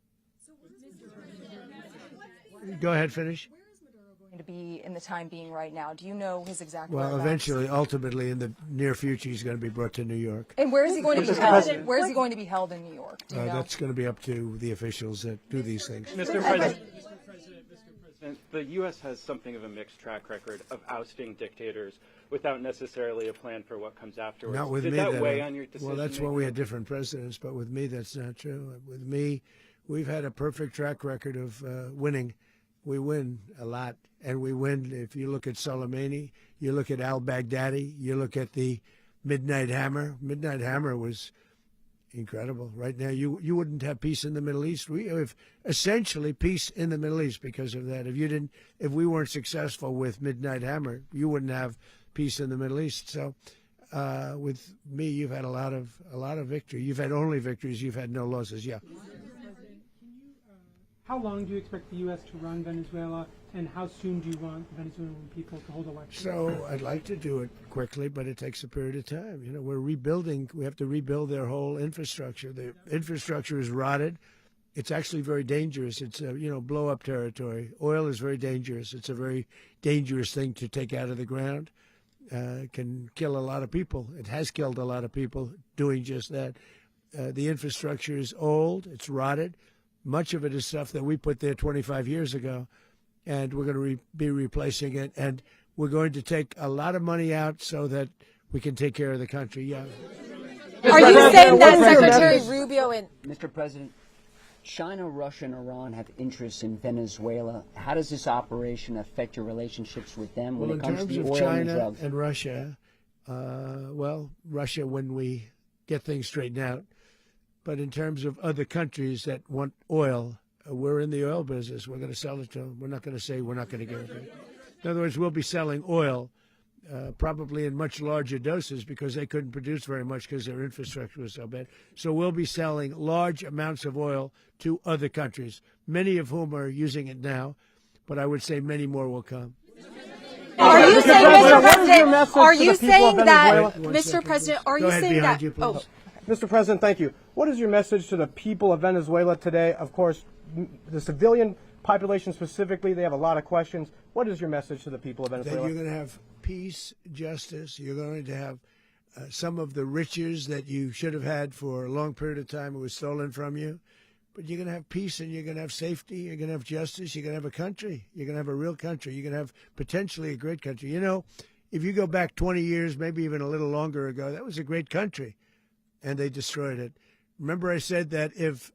Go ahead, finish. To be in the time being right now. Do you know his exact Well, whereabouts? eventually, ultimately, in the near future, he's going to be brought to New York. And where is he going to be held? Where is he going to be held in New York? Do you know? That's going to be up to the officials that do these things. Mr. President, the U.S. has something of a mixed track record of ousting dictators without necessarily a plan for what comes afterwards. Not with Did me. that weigh on your decision? Well, that's when we had different presidents, but with me, that's not true. With me, we've had a perfect track record of winning. We win a lot, and we win. If you look at Soleimani, you look at al-Baghdadi, you look at the Midnight Hammer. Midnight Hammer was incredible. Right now, you wouldn't have peace in the Middle East. We have essentially peace in the Middle East because of that. If we weren't successful with Midnight Hammer, you wouldn't have peace in the Middle East. So, with me, you've had a lot of victory. You've had only victories. You've had no losses. Yeah. How long do you expect the U.S. to run Venezuela, and how soon do you want the Venezuelan people to hold elections? So I'd like to do it quickly, but it takes a period of time. We're rebuilding. We have to rebuild their whole infrastructure. The infrastructure is rotted. It's actually very dangerous. It's blow-up territory. Oil is very dangerous. It's a very dangerous thing to take out of the ground. It can kill a lot of people. It has killed a lot of people doing just that. The infrastructure is old. It's rotted. Much of it is stuff that we put there 25 years ago, and we're going to be replacing it. And we're going to take a lot of money out so that we can take care of the country. Yeah. Are you saying that Secretary Rubio and Mr. President, China, Russia, and Iran have interests in Venezuela. How does this operation affect your relationships with them when Well, it comes to the in terms oil of and China drugs? and Russia, Russia when we get things straightened out. But in terms of other countries that want oil, we're in the oil business. We're going to sell it to them. We're not going to say we're not going to give it. In other words, we'll be selling oil probably in much larger doses because they couldn't produce very much because their infrastructure was so bad. So we'll be selling large amounts of oil to other countries, many of whom are using it now, but I would say many more will come. Are you saying, Mr. President, are you saying that, Mr. President, are you saying that, Mr. President, thank you. What is your message to the people of Venezuela today? Of course, the civilian population specifically, they have a lot of questions. What is your message to the people of Venezuela? That you're going to have peace, justice. You're going to have some of the riches that you should have had for a long period of time. It was stolen from you. But you're going to have peace and you're going to have safety. You're going to have justice. You're going to have a country. You're going to have a real country. You're going to have potentially a great country. You know, if you go back 20 years, maybe even a little longer ago, that was a great country. And they destroyed it. Remember I said that if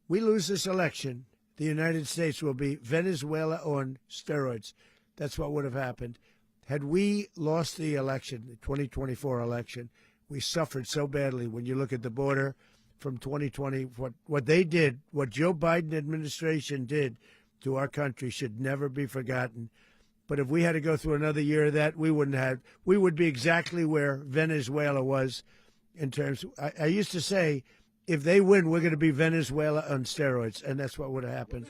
we lose this election, the United States will be Venezuela on steroids. That's what would have happened. Had we lost the election, the 2024 election, we suffered so badly when you look at the border from 2020. What they did, what Joe Biden administration did to our country should never be forgotten. But if we had to go through another year of that, we would be exactly where Venezuela was in terms. I used to say, if they win, we're going to be Venezuela on steroids, and that's what would have happened.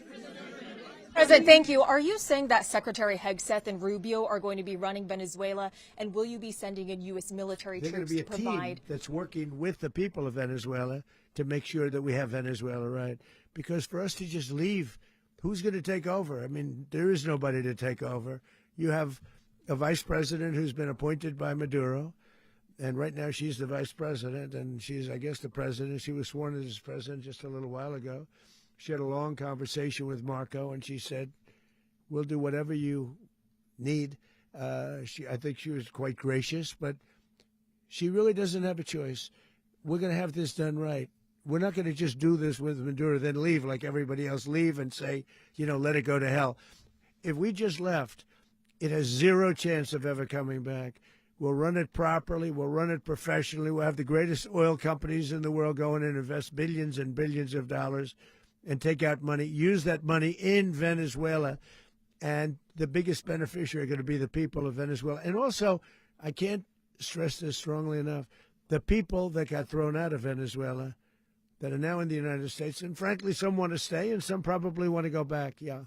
President, thank you. Are you saying that Secretary Hegseth and Rubio are going to be running Venezuela, and will you be sending in U.S. military They're troops going to to be a provide? team that's working with the people of Venezuela to make sure that we have Venezuela right. Because for us to just leave, who's going to take over? I mean, there is nobody to take over. You have a vice president who's been appointed by Maduro, and right now she's the vice president, and she's, I guess, the president. She was sworn in as president just a little while ago. She had a long conversation with Marco, and she said, we'll do whatever you need. I think she was quite gracious, but she really doesn't have a choice. We're going to have this done right. We're not going to just do this with Maduro, then leave like everybody else, leave and say, let it go to hell. If we just left, it has zero chance of ever coming back. We'll run it properly. We'll run it professionally. We'll have the greatest oil companies in the world go in and invest billions and billions of dollars and take out money, use that money in Venezuela. And the biggest beneficiary are going to be the people of Venezuela. And also, I can't stress this strongly enough, the people that got thrown out of Venezuela that are now in the United States. And frankly, some want to stay and some probably want to go back. Yeah.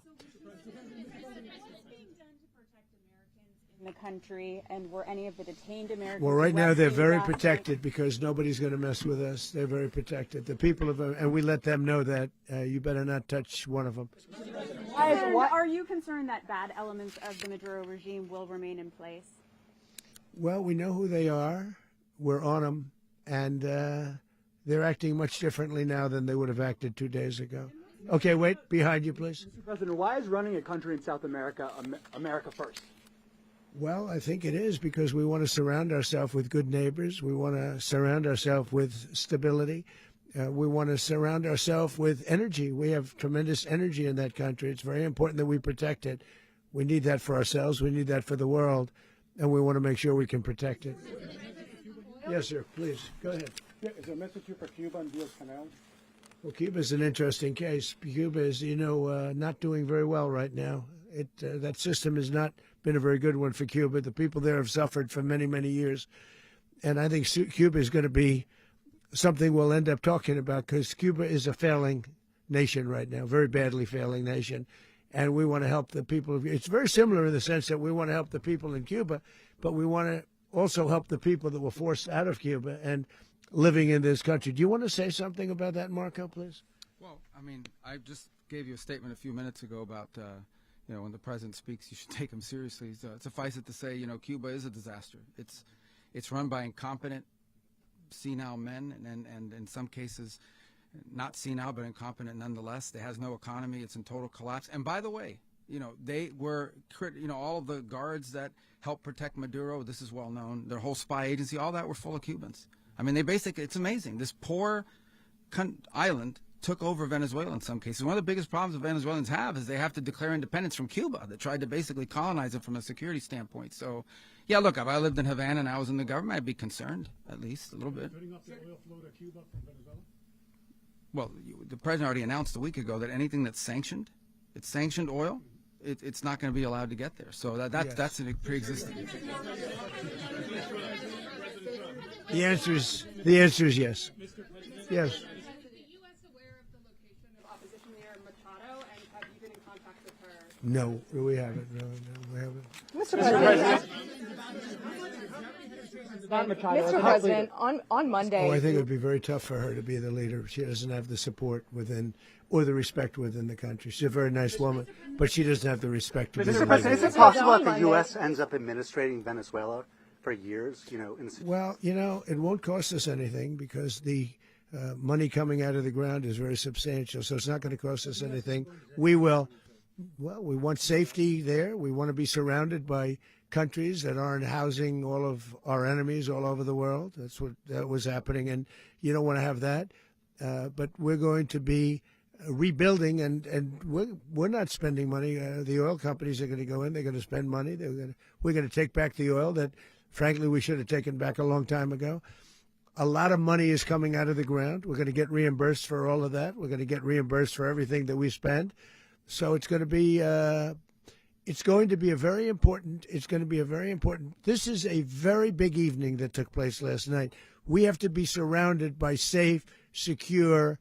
In the country, and were any of the detained Americans? Well, right now they're very protected because nobody's going to mess with us. They're very protected. The people of, and we let them know that you better not touch one of them. Are you concerned that bad elements of the Maduro regime will remain in place? Well, we know who they are. We're on them, and they're acting much differently now than they would have acted 2 days ago. Okay, wait, behind you, please. Mr. President, why is running a country in South America America first? Well, I think it is because we want to surround ourselves with good neighbors. We want to surround ourselves with stability. We want to surround ourselves with energy. We have tremendous energy in that country. It's very important that we protect it. We need that for ourselves. We need that for the world. And we want to make sure we can protect it. Yes, sir. Please, go ahead. Is there a message here for Cuba and Diaz-Canel? Well, Cuba is an interesting case. Cuba is, not doing very well right now. That system has not been a very good one for Cuba. The people there have suffered for many, many years. And I think Cuba is going to be something we'll end up talking about because Cuba is a failing nation right now, very badly failing nation. And we want to help the people. It's very similar in the sense that we want to help the people in Cuba, but we want to also help the people that were forced out of Cuba and living in this country. Do you want to say something about that, Marco, please? Well, I mean, I just gave you a statement a few minutes ago about when the president speaks, you should take him seriously. So suffice it to say, Cuba is a disaster. It's run by incompetent, senile men, and in some cases, not senile but incompetent nonetheless. It has no economy. It's in total collapse. And by the way, they were, all of the guards that helped protect Maduro. This is well known. Their whole spy agency, all that were full of Cubans. I mean, it's amazing. This poor island took over Venezuela in some cases. One of the biggest problems the Venezuelans have is they have to declare independence from Cuba that tried to basically colonize it from a security standpoint. So, yeah, look, if I lived in Havana and I was in the government, I'd be concerned, at least a little bit. Cutting off the oil flow to Cuba from Venezuela? Well, the president already announced a week ago that anything that's sanctioned, it's sanctioned oil, it's not going to be allowed to get there. So that's a pre-existing. The answer is yes. Yes. No, we haven't. No, we haven't. Mr. President. Mr. President, on Monday. Oh, I think it would be very tough for her to be the leader. She doesn't have the support within or the respect within the country. She's a very nice woman, but she doesn't have the respect to be the Mr. leader. President, is it possible that the U.S. ends up administrating Venezuela for years? Well, it won't cost us anything because the money coming out of the ground is very substantial, so it's not going to cost us anything. We will. Well, we want safety there. We want to be surrounded by countries that aren't housing all of our enemies all over the world. That's what that was happening, and you don't want to have that. But we're going to be rebuilding, and we're not spending money. The oil companies are going to go in. They're going to spend money. We're going to take back the oil that, frankly, we should have taken back a long time ago. A lot of money is coming out of the ground. We're going to get reimbursed for all of that. We're going to get reimbursed for everything that we spend. So it's going to be a very important. This is a very big evening that took place last night. We have to be surrounded by safe, secure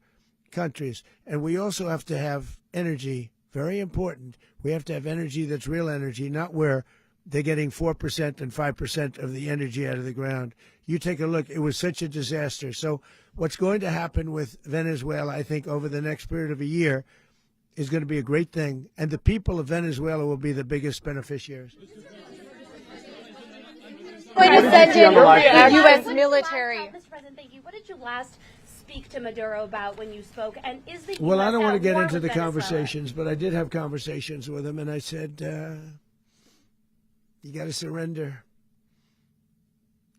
countries, and we also have to have energy. Very important. We have to have energy that's real energy, not where they're getting 4% and 5% of the energy out of the ground. You take a look. It was such a disaster. So what's going to happen with Venezuela, I think, over the next period of a year, is going to be a great thing, and the people of Venezuela will be the biggest beneficiaries. Going to send in the U.S. military. Mr. President, thank you. What did you last speak to Maduro about when you spoke? And is the Well, US I don't want to get at war into with the Venezuela? conversations, but I did have conversations with him, and I said, you got to surrender.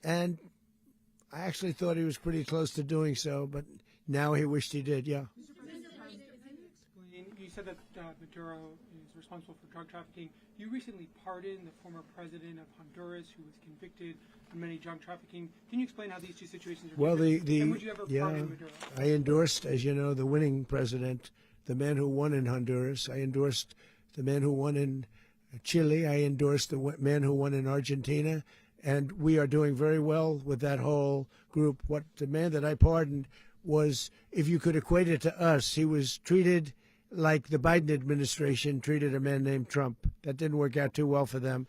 And I actually thought he was pretty close to doing so, but now he wished he did, yeah. You said that Maduro is responsible for drug trafficking. You recently pardoned the former president of Honduras who was convicted of many drug trafficking. Can you explain how these two situations are different? And would you ever pardon Maduro? I endorsed, as you know, the winning president, the man who won in Honduras. I endorsed the man who won in Chile. I endorsed the man who won in Argentina. And we are doing very well with that whole group. What the man that I pardoned was, if you could equate it to us, he was treated like the Biden administration treated a man named Trump. That didn't work out too well for them.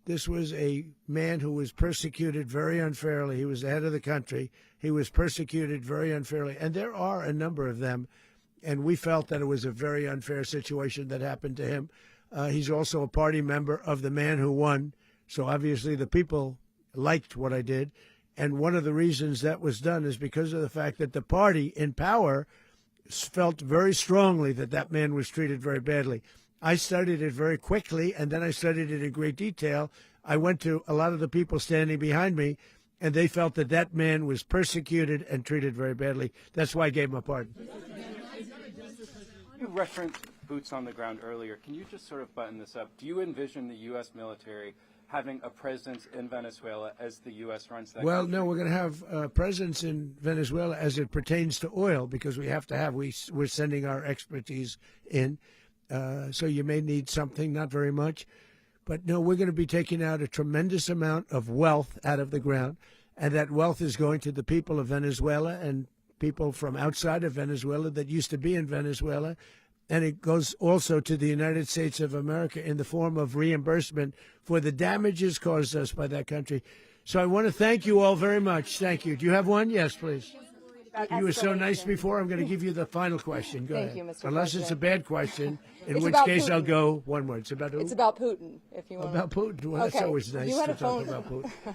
This was a man who was persecuted very unfairly. He was the head of the country. He was persecuted very unfairly. And there are a number of them. And we felt that it was a very unfair situation that happened to him. He's also a party member of the man who won. So obviously the people liked what I did. And one of the reasons that was done is because of the fact that the party in power felt very strongly that that man was treated very badly. I studied it very quickly, and then I studied it in great detail. I went to a lot of the people standing behind me, and they felt that that man was persecuted and treated very badly. That's why I gave him a pardon. You referenced boots on the ground earlier. Can you just sort of button this up? Do you envision the U.S. military having a presence in Venezuela as the U.S. runs that country? No, we're going to have a presence in Venezuela as it pertains to oil, because we have to have, we're sending our expertise in. So you may need something, not very much. But no, we're going to be taking out a tremendous amount of wealth out of the ground, and that wealth is going to the people of Venezuela and people from outside of Venezuela that used to be in Venezuela. And it goes also to the United States of America in the form of reimbursement for the damages caused us by that country. So I want to thank you all very much. Thank you. Do you have one? Yes, please. You were so nice before. I'm going to give you the final question. Go ahead. Thank you, Mr. Unless President. it's a bad question, in It's which about case I'll Putin. go one word. It's about who? It's about Putin, if you want. About Putin. Well, that's Okay. always nice You had to a talk phone- about Putin.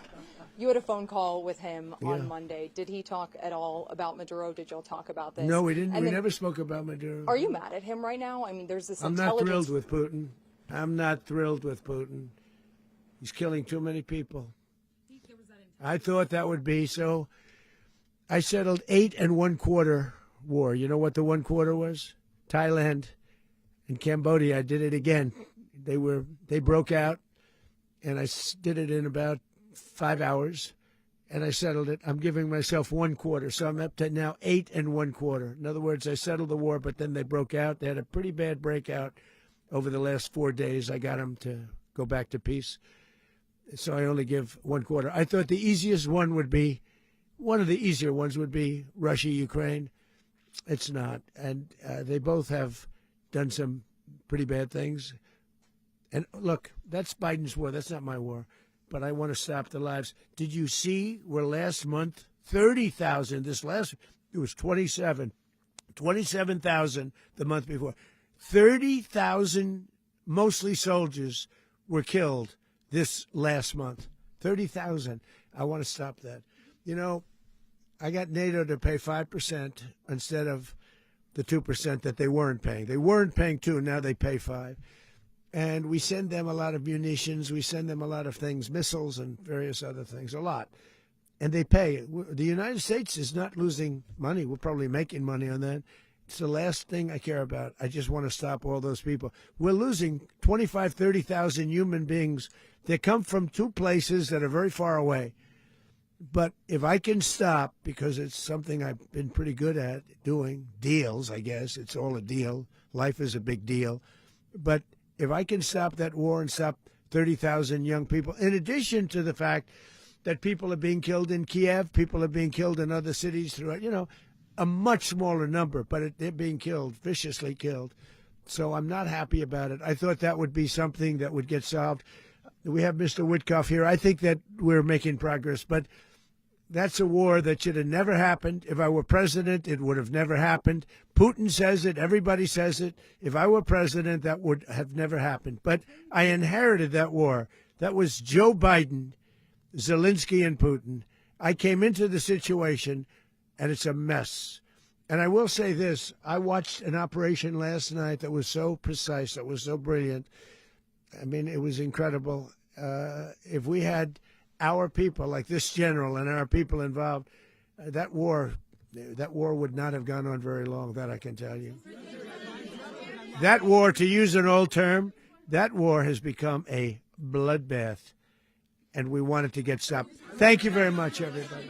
You had a phone call with him Yeah. on Monday. Did he talk at all about Maduro? Did y'all talk about this? No, we didn't. And We then- never spoke about Maduro. Are you mad at him right now? I mean, there's this I'm not intelligence. thrilled with Putin. I'm not thrilled with Putin. He's killing too many people. I thought that would be so. I settled 8 1/4 war. You know what the 1 quarter was? Thailand and Cambodia. I did it again. They broke out, and I did it in about 5 hours, and I settled it. I'm giving myself 1 quarter, so I'm up to now 8 1/4. In other words, I settled the war, but then they broke out. They had a pretty bad breakout over the last 4 days. I got them to go back to peace, so I only give 1 quarter. I thought the easiest one would be, one of the easier ones would be Russia, Ukraine. It's not, and they both have done some pretty bad things. And look, that's Biden's war. That's not my war. But I want to stop the lives. Did you see where last month, 30,000, it was 27,000 the month before. 30,000, mostly soldiers, were killed this last month. 30,000. I want to stop that. You know, I got NATO to pay 5% instead of the 2% that they weren't paying. They weren't paying 2, now they pay 5. And we send them a lot of munitions. We send them a lot of things, missiles and various other things, a lot. And they pay. The United States is not losing money. We're probably making money on that. It's the last thing I care about. I just want to stop all those people. We're losing 25, 30,000 human beings. They come from 2 places that are very far away. But if I can stop, because it's something I've been pretty good at doing, deals, I guess. It's all a deal. Life is a big deal. But if I can stop that war and stop 30,000 young people, in addition to the fact that people are being killed in Kiev, people are being killed in other cities throughout, a much smaller number, but they're being killed, viciously killed. So I'm not happy about it. I thought that would be something that would get solved. We have Mr. Witkoff here. I think that we're making progress, but that's a war that should have never happened. If I were president, it would have never happened. Putin says it. Everybody says it. If I were president, that would have never happened. But I inherited that war. That was Joe Biden, Zelensky, and Putin. I came into the situation, and it's a mess. And I will say this. I watched an operation last night that was so precise, that was so brilliant. I mean, it was incredible. If we had our people, like this general and our people involved, that war would not have gone on very long, that I can tell you. That war, to use an old term, that war has become a bloodbath, and we want it to get stopped. Thank you very much, everybody.